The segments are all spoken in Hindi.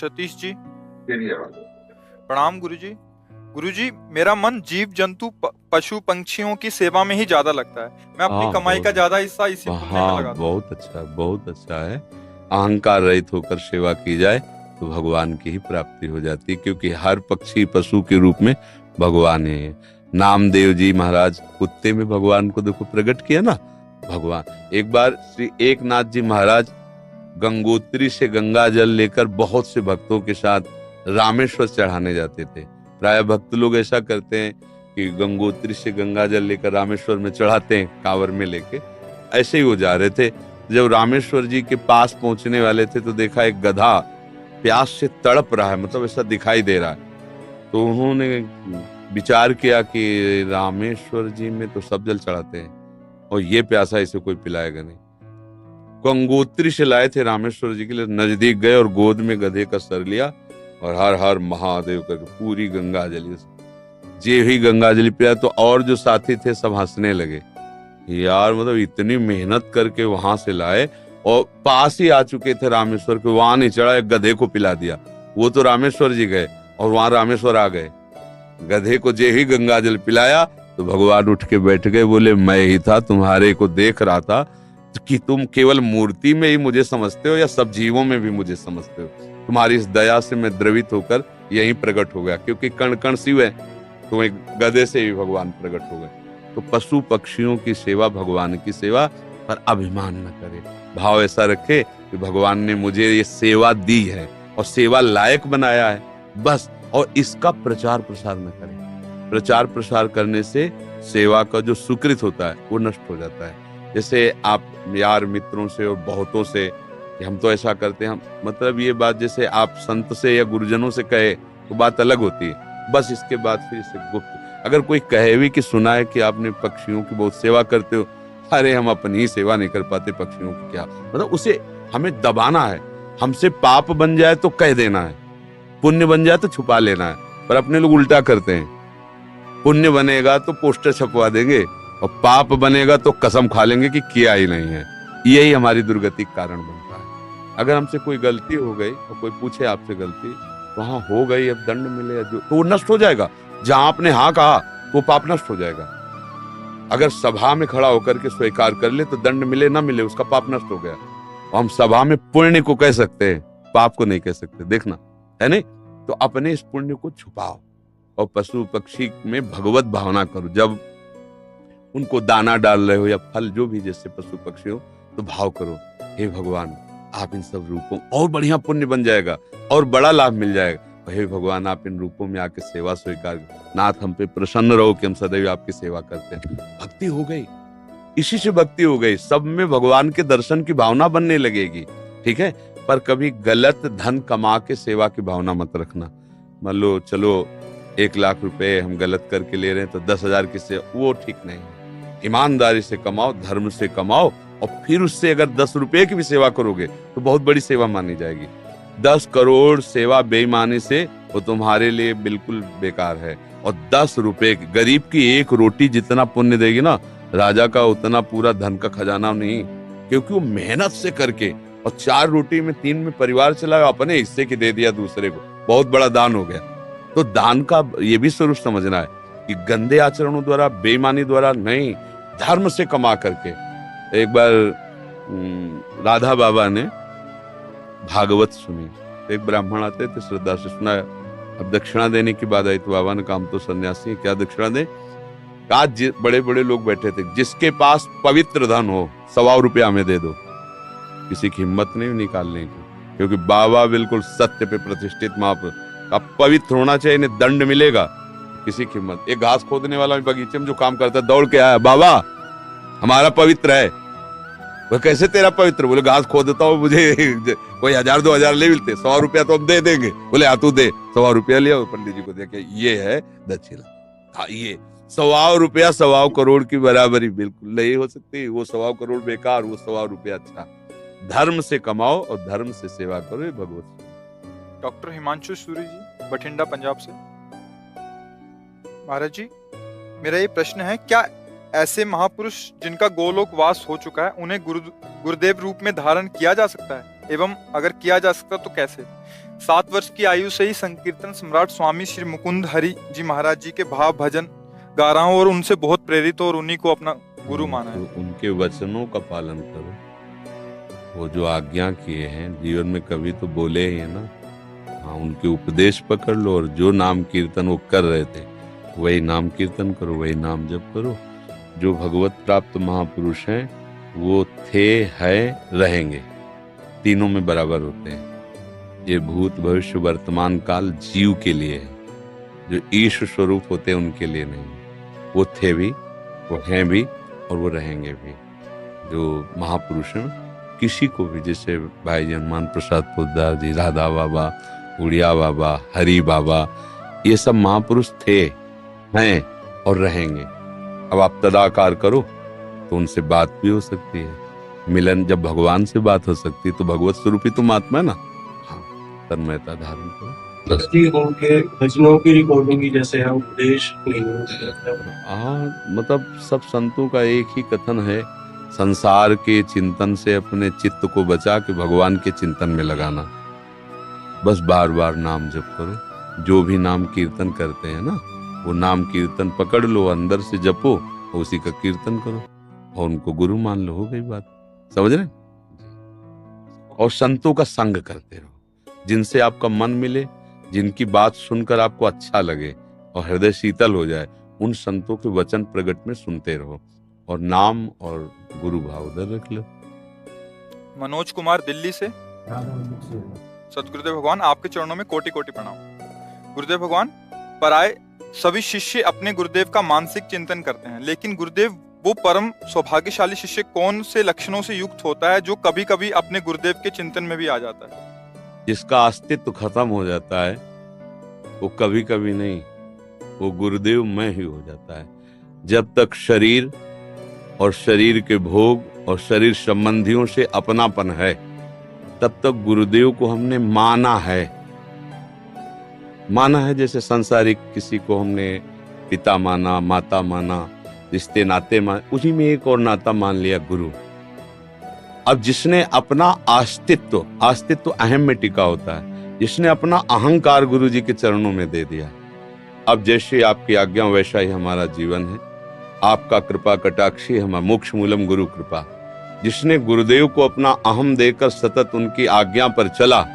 सतीश जी। चलिए बात। प्रणाम गुरुजी। गुरुजी, मेरा मन जीव जंतु पशु पंछियों की सेवा में ही ज्यादा लगता है। मैं अपनी हाँ, कमाई का बहुत ज्यादा हिस्सा इसी पुण्य में हाँ, लगाता हूँ। बहुत अच्छा है। अहंकार रहित होकर सेवा की जाए तो भगवान की ही प्राप्ति हो जाती है, क्योंकि हर पक्षी पशु के रूप में भगवान है। नामदेव जी महाराज कुत्ते में भगवान को देखो प्रकट किया ना भगवान। एक बार श्री एकनाथ जी महाराज गंगोत्री से गंगा जल लेकर बहुत से भक्तों के साथ रामेश्वर चढ़ाने जाते थे। प्राय भक्त लोग ऐसा करते हैं कि गंगोत्री से गंगा जल लेकर रामेश्वर में चढ़ाते हैं कांवर में लेके। ऐसे ही वो जा रहे थे। जब रामेश्वर जी के पास पहुंचने वाले थे तो देखा एक गधा प्यास से तड़प रहा है, मतलब ऐसा दिखाई दे रहा है। तो उन्होंने विचार किया कि रामेश्वर जी में तो सब जल चढ़ाते हैं और ये प्यासा इसे कोई पिलाएगा नहीं। गंगोत्री से लाए थे रामेश्वर जी के लिए, नजदीक गए और गोद में गधे का सर लिया और हर हर महादेव करके पूरी गंगा जली। जे ही गंगा जली पिया तो और जो साथी थे सब हंसने लगे, यार मतलब इतनी मेहनत करके वहां से लाए और पास ही आ चुके थे रामेश्वर के, वहां नहीं चढ़ा, एक गधे को पिला दिया। वो तो रामेश्वर जी गए और वहां रामेश्वर आ गए। गधे को जे ही गंगा जल पिलाया तो भगवान उठ के बैठ गए, बोले मैं ही था, तुम्हारे को देख रहा था कि तुम केवल मूर्ति में ही मुझे समझते हो या सब जीवों में भी मुझे समझते हो। तुम्हारी इस दया से मैं द्रवित होकर यहीं प्रकट हो गया, क्योंकि कण कण शिव है, तो एक गधे से भी भगवान प्रकट हो गए। तो पशु पक्षियों की सेवा भगवान की सेवा, पर अभिमान न करे, भाव ऐसा रखे कि भगवान ने मुझे ये सेवा दी है और सेवा लायक बनाया है बस, और इसका प्रचार प्रसार न करे। प्रचार प्रसार करने से सेवा का जो सुकृत होता है वो नष्ट हो जाता है। जैसे आप यार मित्रों से और बहुतों से कि हम तो ऐसा करते हैं, हम मतलब ये बात जैसे आप संत से या गुरुजनों से कहे तो बात अलग होती है, बस इसके बाद फिर इसे गुप्त। अगर कोई कहे भी कि सुना है कि आपने पक्षियों की बहुत सेवा करते हो, अरे हम अपनी ही सेवा नहीं कर पाते, पक्षियों की क्या, मतलब उसे हमें दबाना है। हमसे पाप बन जाए तो कह देना है, पुण्य बन जाए तो छुपा लेना है, पर अपने लोग उल्टा करते हैं। पुण्य बनेगा तो पोस्टर छपवा देंगे और पाप बनेगा तो कसम खा लेंगे कि किया ही नहीं है। यही हमारी दुर्गति का कारण बनता है। अगर हमसे कोई गलती हो गई और कोई पूछे आपसे गलती, वहां हो गई, अब दंड मिले जो तो वो नष्ट हो जाएगा। जहां आपने हाँ कहा तो पाप नष्ट हो जाएगा। अगर सभा में खड़ा होकर के स्वीकार कर ले तो दंड मिले ना मिले उसका पाप नष्ट हो गया। और हम सभा में पुण्य को कह सकते हैं, पाप को नहीं कह सकते, देखना है नहीं। तो अपने इस पुण्य को छुपाओ और पशु पक्षी में भगवत भावना करो। जब उनको दाना डाल रहे हो या फल जो भी जैसे पशु पक्षी हो, तो भाव करो, हे भगवान आप इन सब रूपों, और बढ़िया पुण्य बन जाएगा और बड़ा लाभ मिल जाएगा। हे भगवान आप इन रूपों में आके सेवा स्वीकार, नाथ हम पे प्रसन्न रहो कि हम सदैव आपकी सेवा करते हैं। भक्ति हो गई, इसी से भक्ति हो गई। सब में भगवान के दर्शन की भावना बनने लगेगी, ठीक है। पर कभी गलत धन कमा के सेवा की भावना मत रखना। मान लो चलो 1 लाख रुपए हम गलत करके ले रहे हैं तो 10,000 की सेवा, वो ठीक नहीं है। ईमानदारी से कमाओ, धर्म से कमाओ, और फिर उससे अगर 10 रुपए की भी सेवा करोगे तो बहुत बड़ी सेवा मानी जाएगी। 10 करोड़ सेवा बेईमानी से वो तुम्हारे लिए बिल्कुल बेकार है। और 10 रुपए गरीब की एक रोटी जितना पुण्य देगी ना, राजा का उतना पूरा धन का खजाना नहीं, क्योंकि वो मेहनत से करके, और 4 रोटी में 3 में परिवार चलाया, अपने हिस्से की दे दिया दूसरे को, बहुत बड़ा दान हो गया। तो दान का ये भी स्वरूप समझना है कि गंदे आचरणों द्वारा, बेईमानी द्वारा नहीं, धर्म से कमा करके। एक बार राधा बाबा ने भागवत सुनी, एक ब्राह्मण आते थे, श्रद्धा से सुना। अब दक्षिणा देने की बात आई तो बाबा ने कहा हम तो सन्यासी हैं, क्या दक्षिणा दें। आज बड़े बड़े लोग बैठे थे, जिसके पास पवित्र धन हो 125 रुपया हमें दे दो। किसी की हिम्मत नहीं निकालने की, क्योंकि बाबा बिल्कुल सत्य पे प्रतिष्ठित महापुरुष। अब पवित्र होना चाहिए, इन्हें दंड मिलेगा। किसी की हिम्मत, एक घास खोदने वाला बगीचे में जो काम करता है दौड़ के आया, बाबा हमारा पवित्र है। वह कैसे तेरा पवित्र? बोले घास खोदता हूँ, मुझे कोई 1,000-2,000 ले मिलते, 100 रुपया तो हम दे देंगे। बोले हाँ तू दे। 100 रुपया लिया, पंडित जी को देखे, ये है दक्षिणा। हाँ ये 100 रुपया 100 करोड़ की बराबरी बिल्कुल नहीं हो सकती। वो 100 करोड़ बेकार, वो 100 रुपया अच्छा। धर्म से कमाओ और धर्म से सेवा करो, ये भगवत। डॉक्टर हिमांशु सूरी जी, बठिंडा पंजाब से। महाराज जी, मेरा ये प्रश्न है, क्या ऐसे महापुरुष जिनका गोलोक वास हो चुका है, उन्हें गुरुदेव रूप में धारण किया जा सकता है? एवं अगर किया जा सकता तो कैसे? 7 वर्ष की आयु से ही संकीर्तन सम्राट स्वामी श्री मुकुंद हरि जी महाराज जी के भाव भजन गा रहा हूँ और उनसे बहुत प्रेरित और उन्हीं को अपना गुरु माना है। तो उनके वचनों का पालन करो, वो जो आज्ञा किए हैं जीवन में कभी तो बोले ही है ना। हाँ, उनके उपदेश पकड़ लो और जो नाम कीर्तन वो कर रहे थे वही नाम कीर्तन करो, वही नाम जप करो। जो भगवत प्राप्त महापुरुष हैं वो थे, है, रहेंगे, तीनों में बराबर होते हैं। ये भूत भविष्य वर्तमान काल जीव के लिए है, जो ईश स्वरूप होते हैं उनके लिए नहीं। वो थे भी, वो हैं भी और वो रहेंगे भी। जो महापुरुष हैं किसी को भी, जैसे भाई जी हनुमान प्रसाद पोद्दार जी, राधा बाबा, उड़िया बाबा, हरि बाबा, ये सब महापुरुष थे, हैं और रहेंगे। अब आप तदाकार करो तो उनसे बात भी हो सकती है। मिलन, जब भगवान से बात हो सकती है तो भगवत स्वरूपी तुम आत्मा है ना। हाँ, तन्मयता धारण करो। उनके भजनों की रिकॉर्डिंग की जैसे है, उपदेश नहीं होता। हाँ, मतलब सब संतों का एक ही कथन है, संसार के चिंतन से अपने चित्त को बचा के भगवान के चिंतन में लगाना। बस बार बार नाम जप करो। जो भी नाम कीर्तन करते हैं ना, वो नाम कीर्तन पकड़ लो, अंदर से जपो, उसी का कीर्तन करो और उनको गुरु मान लो, हो गई बात। समझ रहे? और संतों का संग करते रहो, जिनसे आपका मन मिले, जिनकी बात सुनकर आपको अच्छा लगे और हृदय शीतल हो जाए, उन संतों के वचन प्रगट में सुनते रहो और नाम और गुरु भाव उधर रख लो। मनोज कुमार दिल्ली से। सतगुरुदेव भगवान, आपके चरणों में कोटि कोटि प्रणाम। गुरुदेव भगवान, पराये सभी शिष्य अपने गुरुदेव का मानसिक चिंतन करते हैं, लेकिन गुरुदेव वो परम सौभाग्यशाली शिष्य कौन से लक्षणों से युक्त होता है जो कभी कभी अपने गुरुदेव के चिंतन में भी आ जाता है? जिसका अस्तित्व खत्म हो जाता है वो कभी कभी नहीं, वो गुरुदेव में ही हो जाता है। जब तक शरीर और शरीर के भोग और शरीर संबंधियों से अपनापन है, तब तक गुरुदेव को हमने माना है। जैसे सांसारिक किसी को हमने पिता माना, माता माना, रिश्ते नाते माने, उसी में एक और नाता मान लिया, गुरु। अब जिसने अपना अस्तित्व अहम में टिका होता है, जिसने अपना अहंकार गुरु जी के चरणों में दे दिया, अब जैसे आपकी आज्ञा वैसा ही हमारा जीवन है। आपका कृपा कटाक्षी हमारा मोक्ष मूलम गुरु कृपा। जिसने गुरुदेव को अपना अहम देकर सतत उनकी आज्ञा पर चला,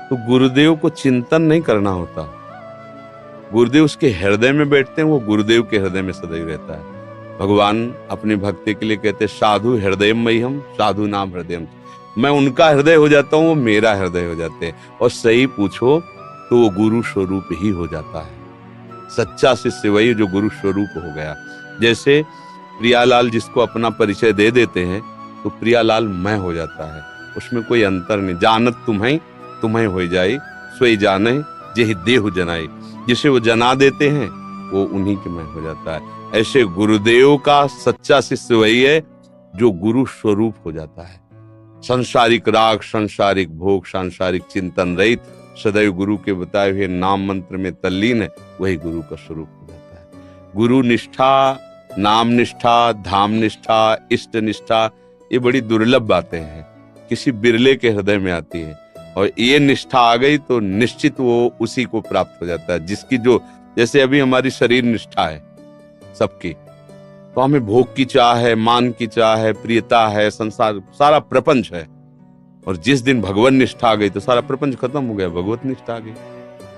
तो गुरुदेव को चिंतन नहीं करना होता। गुरुदेव उसके हृदय में बैठते हैं, वो गुरुदेव के हृदय में सदैव रहता है। भगवान अपनी भक्ति के लिए कहते साधु हृदय मई हम, साधु नाम हृदय। मैं उनका हृदय हो जाता हूँ, वो मेरा हृदय हो जाते हैं। और सही पूछो तो वो गुरु स्वरूप ही हो जाता है। सच्चा शिष्य वही जो गुरु स्वरूप हो गया। जैसे प्रियालाल जिसको अपना परिचय दे देते हैं तो प्रियालाल मैं हो जाता है, उसमें कोई अंतर नहीं। जानत तुम्हें हो जाई, सोई जाने जेहि देहु जनाई। जिसे वो जना देते हैं वो उन्हीं के मैं हो जाता है। ऐसे गुरुदेव का सच्चा शिष्य वही है जो गुरु स्वरूप हो जाता है। सांसारिक राग, सांसारिक भोग, सांसारिक चिंतन रहित, सदैव गुरु के बताए हुए नाम मंत्र में तल्लीन है, वही गुरु का स्वरूप हो जाता है। गुरु निष्ठा, नाम निष्ठा, धाम निष्ठा, इष्ट निष्ठा, ये बड़ी दुर्लभ बातें हैं, किसी बिरले के हृदय में आती है। और ये निष्ठा आ गई तो निश्चित वो उसी को प्राप्त हो जाता है जिसकी जो, जैसे अभी हमारी शरीर निष्ठा है सबकी, तो हमें भोग की चाह है, मान की चाह है, प्रियता है, संसार सारा प्रपंच है। और जिस दिन भगवान निष्ठा आ गई तो सारा प्रपंच खत्म हो गया, भगवत निष्ठा आ गई।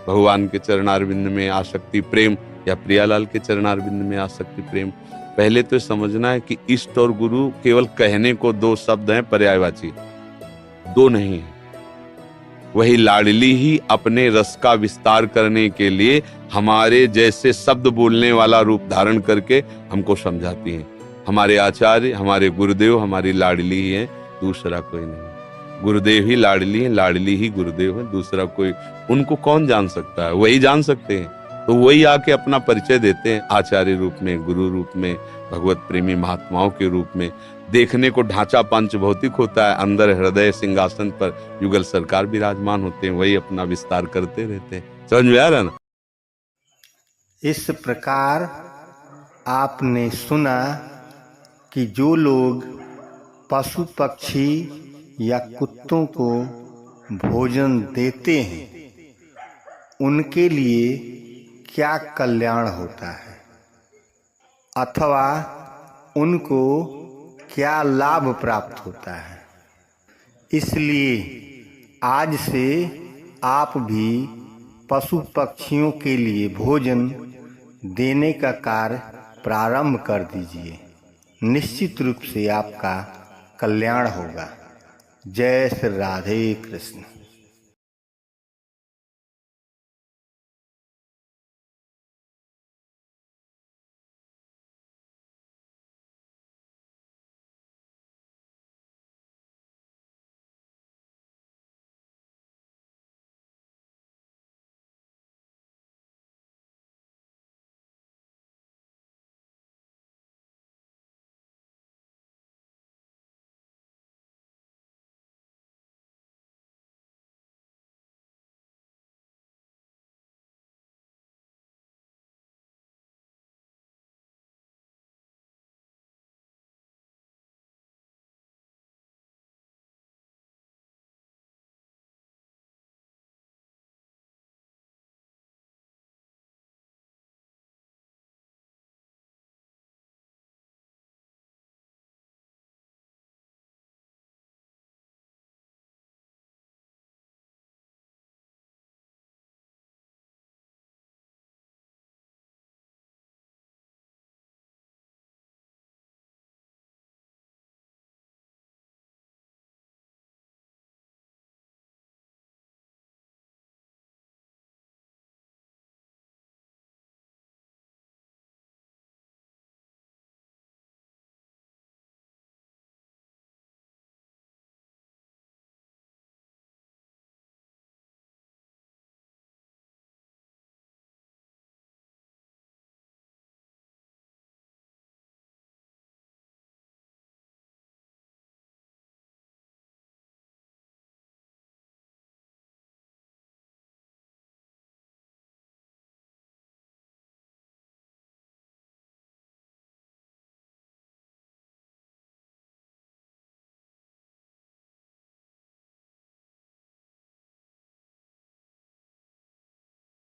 भगवान के चरणारविंद में आसक्ति प्रेम, या प्रियालाल के चरणारविंद में आसक्ति प्रेम। पहले तो समझना है कि इष्ट और गुरु केवल कहने को दो शब्द हैं, पर्यायवाची, दो नहीं है। वही लाडली ही अपने रस का विस्तार करने के लिए हमारे जैसे शब्द बोलने वाला रूप धारण करके हमको समझाती हैं। हमारे आचार्य, हमारे गुरुदेव हमारी लाडली ही है, दूसरा कोई नहीं। गुरुदेव ही लाडली है, लाडली ही गुरुदेव है, दूसरा कोई उनको कौन जान सकता है, वही जान सकते हैं। तो वही आके अपना परिचय देते हैं आचार्य रूप में, गुरु रूप में, भगवत प्रेमी महात्माओं के रूप में। देखने को ढांचा पंच भौतिक होता है, अंदर हृदय सिंहासन पर युगल सरकार विराजमान होते हैं, वही अपना विस्तार करते रहते हैं। समझ में आ रहा है ना? इस प्रकार आपने सुना कि जो लोग पशु पक्षी या कुत्तों को भोजन देते हैं उनके लिए क्या कल्याण होता है अथवा उनको क्या लाभ प्राप्त होता है। इसलिए आज से आप भी पशु पक्षियों के लिए भोजन देने का कार्य प्रारंभ कर दीजिए। निश्चित रूप से आपका कल्याण होगा। जय श्री राधे कृष्ण।